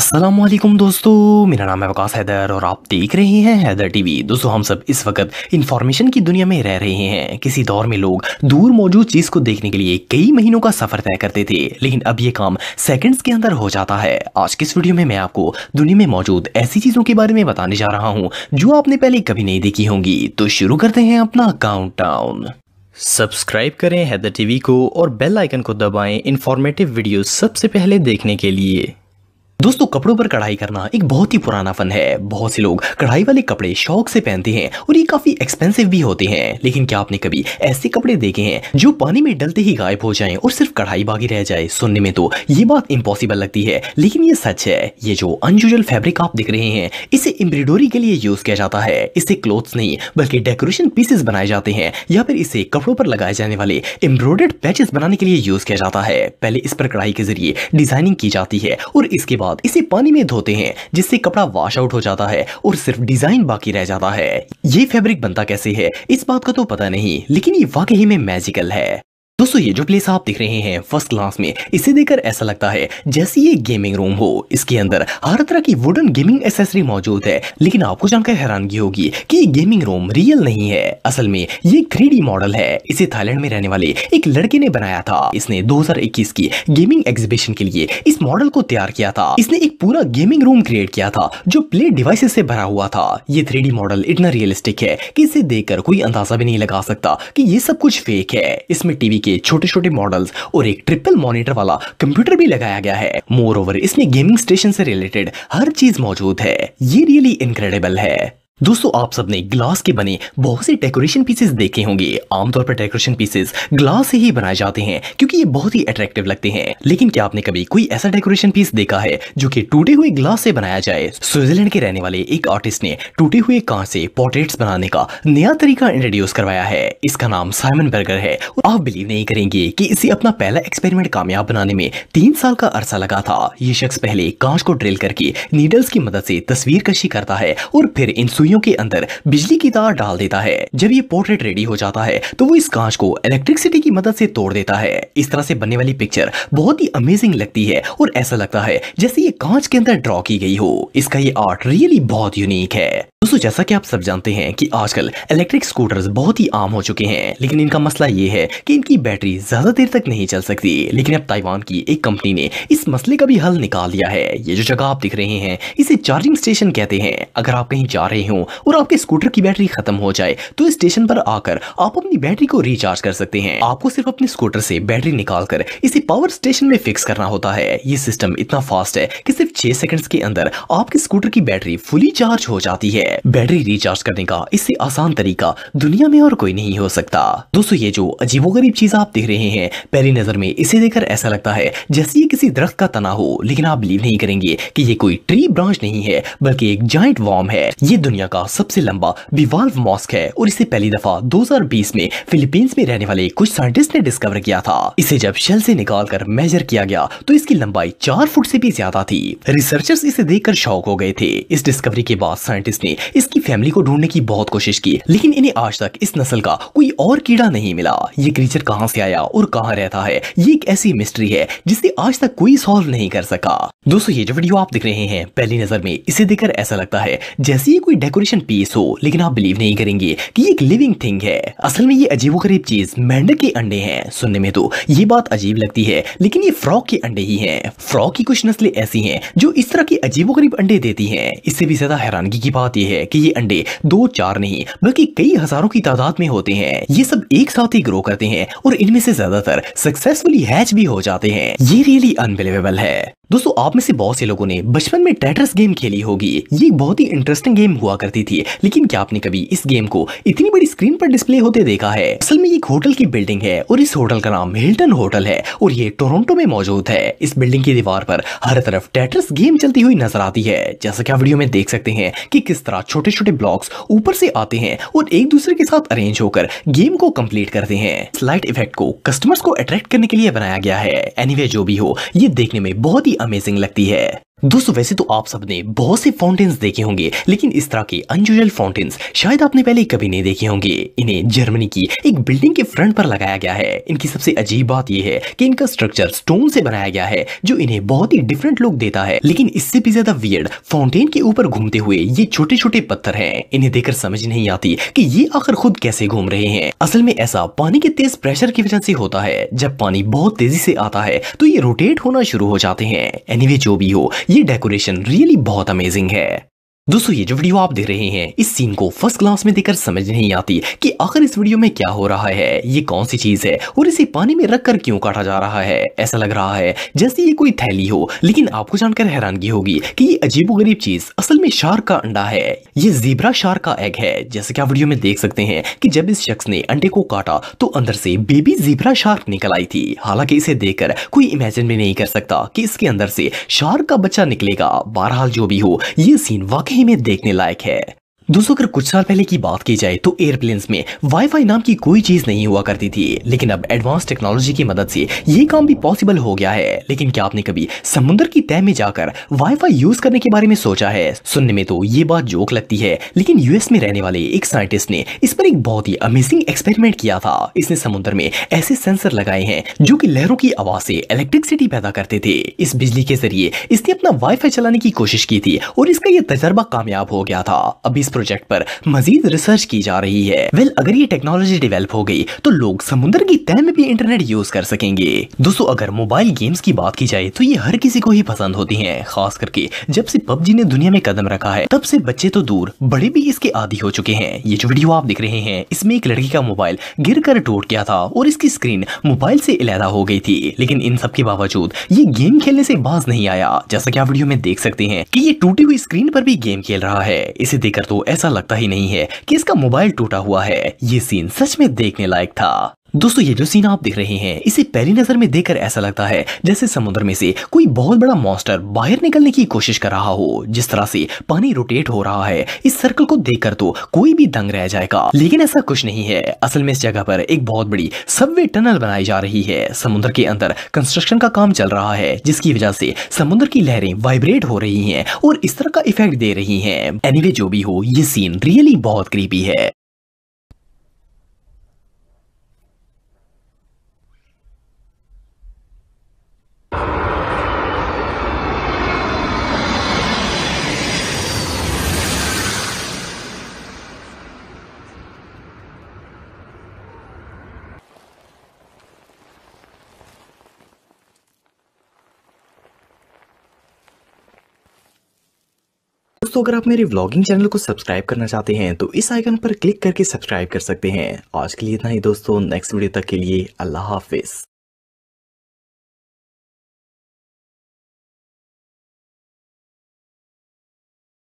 अस्सलामुअलैकुम दोस्तों, मेरा नाम है वकास हैदर और आप देख रहे हैं हैदर टीवी। दोस्तों, हम सब इस वक्त इंफॉर्मेशन की दुनिया में रह रहे हैं। किसी दौर में लोग दूर मौजूद चीज को देखने के लिए कई महीनों का सफर तय करते थे, लेकिन अब ये काम सेकंड्स के अंदर हो जाता है। आज के इस वीडियो में मैं आपको दुनिया में मौजूद ऐसी चीजों के बारे में बताने जा रहा हूँ जो आपने पहले कभी नहीं देखी होंगी। तो शुरू करते हैं अपना काउंटडाउन। सब्सक्राइब करें हैदर टीवी को और बेल आइकन को दबाएं इंफॉर्मेटिव वीडियो सबसे पहले देखने के लिए। दोस्तों, कपड़ों पर कढ़ाई करना एक बहुत ही पुराना फन है। बहुत से लोग कढ़ाई वाले कपड़े शौक से पहनते हैं और ये काफी एक्सपेंसिव भी होते हैं। लेकिन क्या आपने कभी ऐसे कपड़े देखे हैं जो पानी में डलते ही गायब हो जाएं और सिर्फ कढ़ाई बाकी रह जाए? सुनने में तो ये बात इम्पॉसिबल लगती है, लेकिन ये सच है। ये जो अनयूजुअल फैब्रिक आप देख रहे हैं, इसे एम्ब्रॉयडरी के लिए यूज किया जाता है। इससे क्लोथ्स नहीं बल्कि डेकोरेशन पीसेस बनाए जाते हैं, या फिर इसे कपड़ों पर लगाए जाने वाले एम्ब्रॉयडर्ड पैचेस बनाने के लिए यूज किया जाता है। पहले इस पर कढ़ाई के जरिए डिजाइनिंग की जाती है और इसके बाद इसे पानी में धोते हैं, जिससे कपड़ा वॉश आउट हो जाता है और सिर्फ डिजाइन बाकी रह जाता है। ये फैब्रिक बनता कैसे है इस बात का तो पता नहीं, लेकिन ये वाकई में मैजिकल है। दोस्तों, ये जो प्लेस आप देख रहे हैं फर्स्ट क्लास में, इसे देखकर ऐसा लगता है जैसे ये गेमिंग रूम हो। इसके अंदर हर तरह की वुडन गेमिंग एसेसरी मौजूद है, लेकिन आपको जानकर हैरानगी होगी कि ये गेमिंग रूम रियल नहीं है। असल में ये 3D मॉडल है। इसे थाईलैंड में रहने वाले एक लड़के ने बनाया था। इसने 2021 की गेमिंग एग्जीबिशन के लिए इस मॉडल को तैयार किया था। इसने एक पूरा गेमिंग रूम क्रिएट किया था जो प्ले डिवाइसेस से भरा हुआ था। ये 3D मॉडल इतना रियलिस्टिक है कि इसे देखकर कोई अंदाजा भी नहीं लगा सकता कि ये सब कुछ फेक है। इसमें टीवी के छोटे छोटे मॉडल्स और एक ट्रिपल मॉनिटर वाला कंप्यूटर भी लगाया गया है। मोर ओवर इसमें गेमिंग स्टेशन से रिलेटेड हर चीज मौजूद है। ये रियली इनक्रेडिबल है। दोस्तों, आप सबने ग्लास के बने बहुत से डेकोरेशन पीसेस देखे होंगे। आमतौर पर डेकोरेशन पीसेस ग्लास से ही बनाए जाते हैं क्योंकि ये बहुत ही अट्रैक्टिव लगते हैं। लेकिन क्या आपने कभी कोई ऐसा डेकोरेशन पीस देखा है जो कि टूटे हुए ग्लास से बनाया जाए? स्विट्जरलैंड के रहने वाले एक आर्टिस्ट ने टूटे हुए कांच से पोर्ट्रेट्स बनाने का नया तरीका इंट्रोड्यूस करवाया है। इसका नाम साइमन बर्गर है। आप बिलीव नहीं करेंगे कि इसे अपना पहला एक्सपेरिमेंट कामयाब बनाने में 3 साल का अरसा लगा था। ये शख्स पहले कांच को ड्रिल करके नीडल्स की मदद से तस्वीर कशी करता है और फिर इन सुइयों के अंदर बिजली की तार डाल देता है। जब ये पोर्ट्रेट रेडी हो जाता है तो वो इस कांच को इलेक्ट्रिसिटी की मदद से तोड़ देता है। इस तरह से बनने वाली पिक्चर बहुत ही अमेजिंग लगती है और ऐसा लगता है जैसे ये कांच के अंदर ड्रॉ की गई हो। इसका ये आर्ट रियली बहुत यूनिक है। दोस्तों, जैसा कि आप सब जानते हैं कि आजकल इलेक्ट्रिक स्कूटर्स बहुत ही आम हो चुके हैं, लेकिन इनका मसला ये है कि इनकी बैटरी ज्यादा देर तक नहीं चल सकती। लेकिन अब ताइवान की एक कंपनी ने इस मसले का भी हल निकाल दिया है। ये जो जगह आप दिख रहे हैं इसे चार्जिंग स्टेशन कहते हैं। अगर आप कहीं जा रहे हो और आपके स्कूटर की बैटरी खत्म हो जाए तो इस स्टेशन पर आकर आप अपनी बैटरी को रिचार्ज कर सकते हैं। आपको सिर्फ अपने स्कूटर से बैटरी निकालकर इसे पावर स्टेशन में फिक्स करना होता है। ये सिस्टम इतना फास्ट है कि सिर्फ 6 सेकंड्स के अंदर आपके स्कूटर की बैटरी फुली चार्ज हो जाती है। बैटरी रिचार्ज करने का इससे आसान तरीका दुनिया में और कोई नहीं हो सकता। दोस्तों, ये जो अजीबोगरीब चीज आप देख रहे हैं, पहली नजर में इसे देखकर ऐसा लगता है जैसे ये किसी दरख्त का तना हो, लेकिन आप बिलीव नहीं करेंगे कि ये कोई ट्री ब्रांच नहीं है बल्कि एक जायंट वर्म है। ये दुनिया का सबसे लंबा बिवाल्व मॉस्क है और इसे पहली दफा 2020 में फिलीपींस में रहने वाले कुछ साइंटिस्ट ने डिस्कवर किया था। इसे जब शेल से निकालकर मेजर किया गया तो इसकी लंबाई 4 फुट से भी ज्यादा थी। रिसर्चर्स इसे देखकर शॉक हो गए थे। इस डिस्कवरी के बाद साइंटिस्ट ने इसकी फैमिली को ढूंढने की बहुत कोशिश की, लेकिन इन्हें आज तक इस नस्ल का कोई और कीड़ा नहीं मिला। ये क्रीचर कहां से आया और कहां रहता है, ये एक ऐसी मिस्ट्री है जिसे आज तक कोई सॉल्व नहीं कर सका। दोस्तों, ये जो वीडियो आप देख रहे हैं, पहली नजर में इसे देखकर ऐसा लगता है जैसे ये कोई डेकोरेशन पीस हो, लेकिन आप बिलीव नहीं करेंगे कि ये एक लिविंग थिंग है। असल में ये अजीबोगरीब चीज मेंढक के अंडे हैं। सुनने में तो ये बात अजीब लगती है, लेकिन ये फ्रॉग के अंडे ही हैं। फ्रॉग की कुछ नस्लें ऐसी हैं जो इस तरह के अजीबोगरीब अंडे देती हैं। इससे भी ज्यादा हैरानगी की बात यह है कि ये अंडे 2-4 नहीं बल्कि कई हजारों की तादाद में होते हैं। ये सब एक साथ ही ग्रो करते हैं और इनमें से ज्यादातर सक्सेसफुली हैच भी हो जाते हैं। ये रियली अनबिलीवेबल है। दोस्तों, आप में से बहुत से लोगों ने बचपन में टेट्रिस गेम खेली होगी। ये एक बहुत ही इंटरेस्टिंग गेम हुआ करती थी, लेकिन क्या आपने कभी इस गेम को इतनी बड़ी स्क्रीन पर डिस्प्ले होते देखा है? असल में ये एक होटल की बिल्डिंग है और इस होटल का नाम हिल्टन होटल है और ये टोरंटो में मौजूद है। इस बिल्डिंग की दीवार पर हर तरफ टेट्रिस गेम चलती हुई नजर आती है। जैसा कि आप वीडियो में देख सकते हैं कि किस तरह छोटे छोटे ब्लॉक्स ऊपर से आते हैं और एक दूसरे के साथ अरेंज होकर गेम को कंप्लीट करते हैं। इस लाइट इफेक्ट को कस्टमर्स को अट्रैक्ट करने के लिए बनाया गया है। एनीवे, जो भी हो, ये देखने में बहुत ही अमेजिंग लगती है। दोस्तों वैसे तो आप सबने बहुत से फाउंटेन्स देखे होंगे, लेकिन इस तरह के अनयूजुअल फाउंटेन्स शायद आपने पहले कभी नहीं देखे होंगे। इन्हें जर्मनी की एक बिल्डिंग के फ्रंट पर लगाया गया है। इनकी सबसे अजीब बात यह है कि इनका स्ट्रक्चर स्टोन से बनाया गया है, जो इन्हें बहुत ही डिफरेंट लुक देता है। लेकिन इससे भी ज्यादा वियर्ड फाउंटेन के ऊपर घूमते हुए ये छोटे छोटे पत्थर हैं। इन्हें देखकर समझ नहीं आती कि ये आखिर खुद कैसे घूम रहे हैं। असल में ऐसा पानी के तेज प्रेशर की वजह से होता है। जब पानी बहुत तेजी से आता है तो ये रोटेट होना शुरू हो जाते हैं। एनीवे जो भी हो, ये डेकोरेशन रियली बहुत अमेजिंग है। दोस्तों ये जो वीडियो आप देख रहे हैं, इस सीन को फर्स्ट क्लास में देखकर समझ नहीं आती कि आखिर इस वीडियो में क्या हो रहा है, ये कौन सी चीज है और इसे पानी में रखकर क्यों काटा जा रहा है। ऐसा लग रहा है जैसे ये कोई थैली हो, लेकिन आपको जानकर हैरानगी होगी कि ये अजीबोगरीब चीज असल में शार्क का अंडा है। ये ज़ीब्रा शार्क का एग है। जैसे कि आप वीडियो में देख सकते हैं कि जब इस शख्स ने अंडे को काटा तो अंदर से बेबी ज़ीब्रा शार्क निकल आई थी। हालांकि इसे देखकर कोई इमेजिन भी नहीं कर सकता कि इसके अंदर से शार्क का बच्चा निकलेगा। बहरहाल जो भी हो, ये सीन वाकई में देखने लायक है। दोस्तों अगर कुछ साल पहले की बात की जाए तो एयरप्लेन्स में वाईफाई नाम की कोई चीज नहीं हुआ करती थी, लेकिन अब एडवांस टेक्नोलॉजी की मदद से ये काम भी पॉसिबल हो गया है। लेकिन क्या आपने कभी समुद्र की तह में जाकर वाईफाई यूज करने के बारे में सोचा है? सुनने में तो ये बात जोक लगती है, लेकिन यूएस में रहने वाले एक साइंटिस्ट ने इस पर एक बहुत ही अमेजिंग एक्सपेरिमेंट किया था। इसने समुद्र में ऐसे सेंसर लगाए हैं जो कि लहरों की आवाज से इलेक्ट्रिसिटी पैदा करते थे। इस बिजली के जरिए इसने अपना वाईफाई चलाने की कोशिश की थी और इसका यह तजर्बा कामयाब हो गया था। अब इस प्रोजेक्ट पर मजीद रिसर्च की जा रही है। अगर ये टेक्नोलॉजी डेवलप हो गई तो लोग समुद्र की तह में भी इंटरनेट यूज कर सकेंगे। दोस्तों अगर मोबाइल गेम्स की बात की जाए तो ये हर किसी को ही पसंद होती हैं, खास करके जब से पबजी ने दुनिया में कदम रखा है तब से बच्चे तो दूर बड़े भी इसके आदी हो चुके हैं। ये जो वीडियो आप देख रहे हैं, इसमें एक लड़की का मोबाइल गिर कर टूट गया था और इसकी स्क्रीन मोबाइल से अलहदा हो गई थी। लेकिन इन सब के बावजूद ये गेम खेलने से बाज नहीं आया। जैसा कि आप वीडियो में देख सकते हैं कि ये टूटी हुई स्क्रीन पर भी गेम खेल रहा है। इसे देखकर तो ऐसा लगता ही नहीं है कि इसका मोबाइल टूटा हुआ है। ये सीन सच में देखने लायक था। दोस्तों ये जो सीन आप देख रहे हैं, इसे पहली नजर में देखकर ऐसा लगता है जैसे समुद्र में से कोई बहुत बड़ा मॉन्स्टर बाहर निकलने की कोशिश कर रहा हो। जिस तरह से पानी रोटेट हो रहा है, इस सर्कल को देखकर तो कोई भी दंग रह जाएगा। लेकिन ऐसा कुछ नहीं है। असल में इस जगह पर एक बहुत बड़ी सबवे टनल बनाई जा रही है। समुद्र के अंदर कंस्ट्रक्शन का काम चल रहा है, जिसकी वजह से समुद्र की लहरें वाइब्रेट हो रही हैं और इस तरह का इफेक्ट दे रही हैं। एनीवे जो भी हो, ये सीन रियली बहुत क्रीपी है। दोस्तों अगर आप मेरे व्लॉगिंग चैनल को सब्सक्राइब करना चाहते हैं तो इस आइकन पर क्लिक करके सब्सक्राइब कर सकते हैं। आज के लिए इतना ही दोस्तों, नेक्स्ट वीडियो तक के लिए अल्लाह हाफिज।